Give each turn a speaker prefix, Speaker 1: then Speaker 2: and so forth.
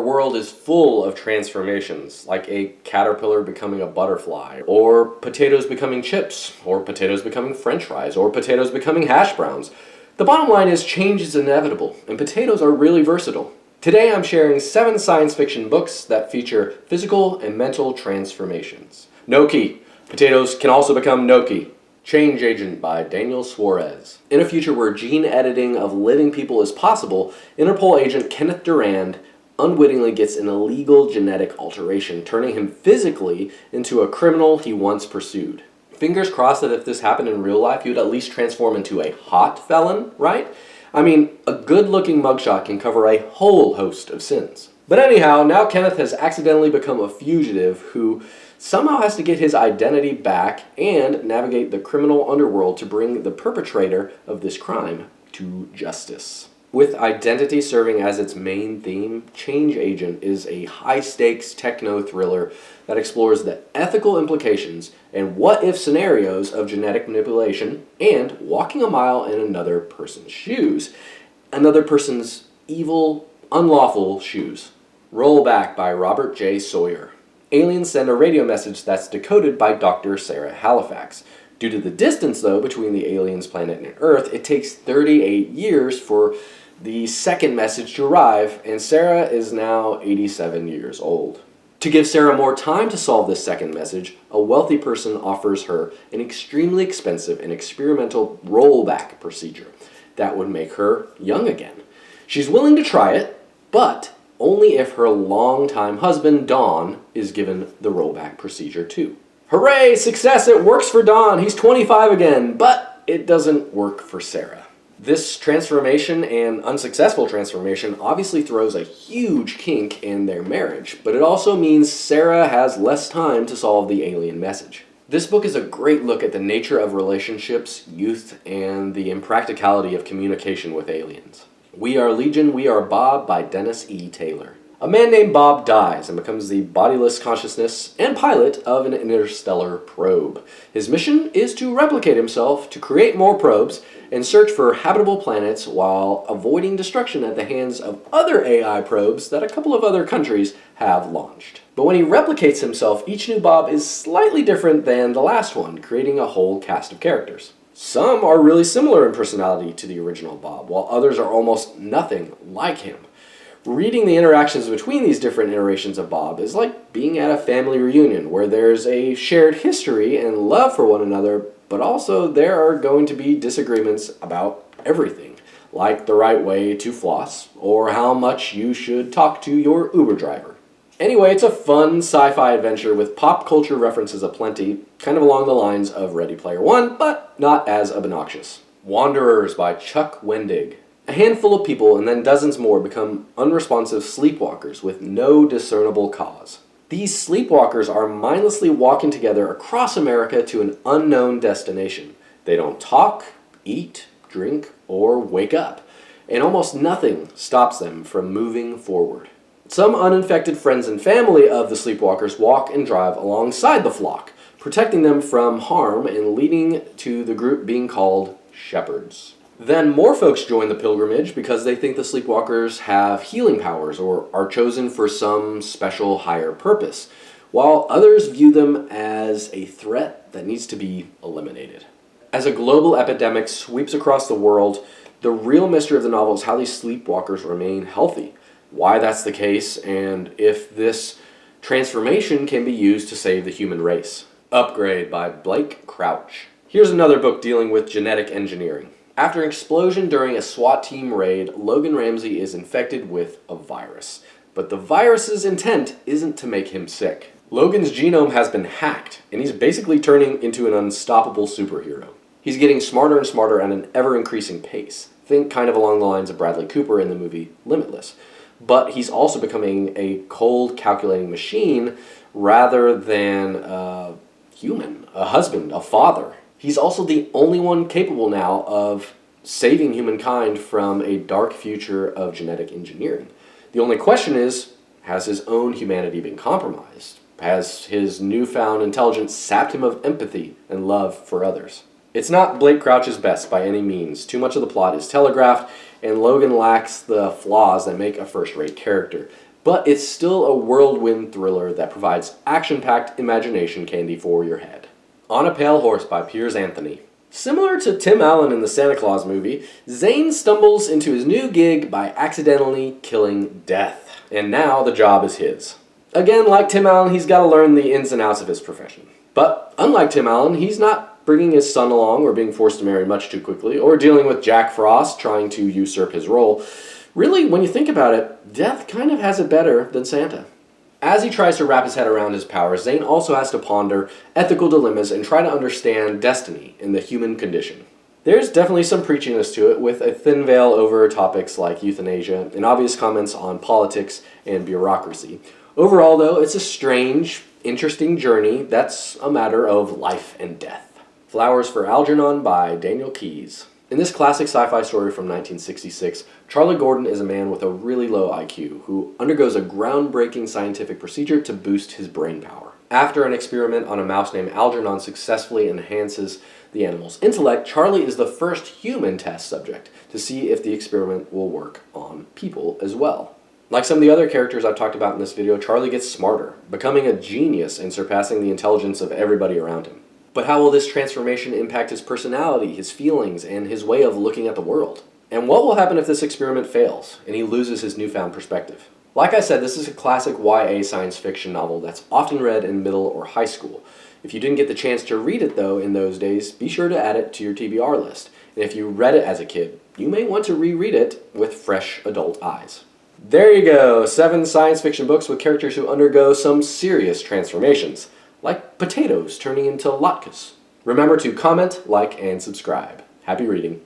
Speaker 1: world is full of transformations, like a caterpillar becoming a butterfly, or potatoes becoming chips, or potatoes becoming french fries, or potatoes becoming hash browns. The bottom line is change is inevitable, and potatoes are really versatile. Today I'm sharing 7 science fiction books that feature physical and mental transformations. Gnocchi. Potatoes can also become gnocchi. Change Agent by Daniel Suarez. In a future where gene editing of living people is possible, Interpol agent Kenneth Durand unwittingly gets an illegal genetic alteration, turning him physically into a criminal he once pursued. Fingers crossed that if this happened in real life, you'd at least transform into a hot felon, right? I mean, a good-looking mugshot can cover a whole host of sins. But anyhow, now Kenneth has accidentally become a fugitive who somehow has to get his identity back and navigate the criminal underworld to bring the perpetrator of this crime to justice. With identity serving as its main theme, Change Agent is a high-stakes techno-thriller that explores the ethical implications and what-if scenarios of genetic manipulation and walking a mile in another person's shoes. Another person's evil, unlawful shoes. Rollback by Robert J. Sawyer. Aliens send a radio message that's decoded by Dr. Sarah Halifax. Due to the distance, though, between the aliens' planet and Earth, it takes 38 years for the second message to arrive, and Sarah is now 87 years old. To give Sarah more time to solve this second message, a wealthy person offers her an extremely expensive and experimental rollback procedure that would make her young again. She's willing to try it, but only if her longtime husband, Don, is given the rollback procedure too. Hooray! Success! It works for Don! He's 25 again! But it doesn't work for Sarah. This transformation and unsuccessful transformation obviously throws a huge kink in their marriage, but it also means Sarah has less time to solve the alien message. This book is a great look at the nature of relationships, youth, and the impracticality of communication with aliens. We Are Legion, We Are Bob by Dennis E. Taylor. A man named Bob dies and becomes the bodiless consciousness and pilot of an interstellar probe. His mission is to replicate himself, to create more probes, and search for habitable planets while avoiding destruction at the hands of other AI probes that a couple of other countries have launched. But when he replicates himself, each new Bob is slightly different than the last one, creating a whole cast of characters. Some are really similar in personality to the original Bob, while others are almost nothing like him. Reading the interactions between these different iterations of Bob is like being at a family reunion where there's a shared history and love for one another, but also there are going to be disagreements about everything, like the right way to floss or how much you should talk to your Uber driver. Anyway, it's a fun sci-fi adventure with pop culture references aplenty, kind of along the lines of Ready Player One, but not as obnoxious. Wanderers by Chuck Wendig. A handful of people and then dozens more become unresponsive sleepwalkers with no discernible cause. These sleepwalkers are mindlessly walking together across America to an unknown destination. They don't talk, eat, drink, or wake up, and almost nothing stops them from moving forward. Some uninfected friends and family of the sleepwalkers walk and drive alongside the flock, protecting them from harm and leading to the group being called shepherds. Then more folks join the pilgrimage because they think the sleepwalkers have healing powers or are chosen for some special higher purpose, while others view them as a threat that needs to be eliminated. As a global epidemic sweeps across the world, the real mystery of the novel is how these sleepwalkers remain healthy, why that's the case, and if this transformation can be used to save the human race. Upgrade by Blake Crouch. Here's another book dealing with genetic engineering. After an explosion during a SWAT team raid, Logan Ramsey is infected with a virus. But the virus's intent isn't to make him sick. Logan's genome has been hacked, and he's basically turning into an unstoppable superhero. He's getting smarter and smarter at an ever-increasing pace. Think kind of along the lines of Bradley Cooper in the movie Limitless. But he's also becoming a cold, calculating machine rather than a human, a husband, a father. He's also the only one capable now of saving humankind from a dark future of genetic engineering. The only question is, has his own humanity been compromised? Has his newfound intelligence sapped him of empathy and love for others? It's not Blake Crouch's best by any means. Too much of the plot is telegraphed, and Logan lacks the flaws that make a first-rate character. but it's still a whirlwind thriller that provides action-packed imagination candy for your head. On a Pale Horse by Piers Anthony. Similar to Tim Allen in the Santa Claus movie, Zane stumbles into his new gig by accidentally killing Death, and now the job is his. Again, like Tim Allen, he's got to learn the ins and outs of his profession. But unlike Tim Allen, he's not bringing his son along or being forced to marry much too quickly, or dealing with Jack Frost trying to usurp his role. Really, when you think about it, Death kind of has it better than Santa. As he tries to wrap his head around his powers, Zane also has to ponder ethical dilemmas and try to understand destiny and the human condition. There's definitely some preachiness to it, with a thin veil over topics like euthanasia and obvious comments on politics and bureaucracy. Overall, though, it's a strange, interesting journey that's a matter of life and death. Flowers for Algernon by Daniel Keyes. In this classic sci-fi story from 1966, Charlie Gordon is a man with a really low IQ who undergoes a groundbreaking scientific procedure to boost his brain power. After an experiment on a mouse named Algernon successfully enhances the animal's intellect, Charlie is the first human test subject to see if the experiment will work on people as well. Like some of the other characters I've talked about in this video, Charlie gets smarter, becoming a genius and surpassing the intelligence of everybody around him. But how will this transformation impact his personality, his feelings, and his way of looking at the world? And what will happen if this experiment fails and he loses his newfound perspective? Like I said, this is a classic YA science fiction novel that's often read in middle or high school. If you didn't get the chance to read it though in those days, be sure to add it to your TBR list. And if you read it as a kid, you may want to reread it with fresh adult eyes. There you go, 7 science fiction books with characters who undergo some serious transformations, like potatoes turning into latkes. Remember to comment, like, and subscribe. Happy reading.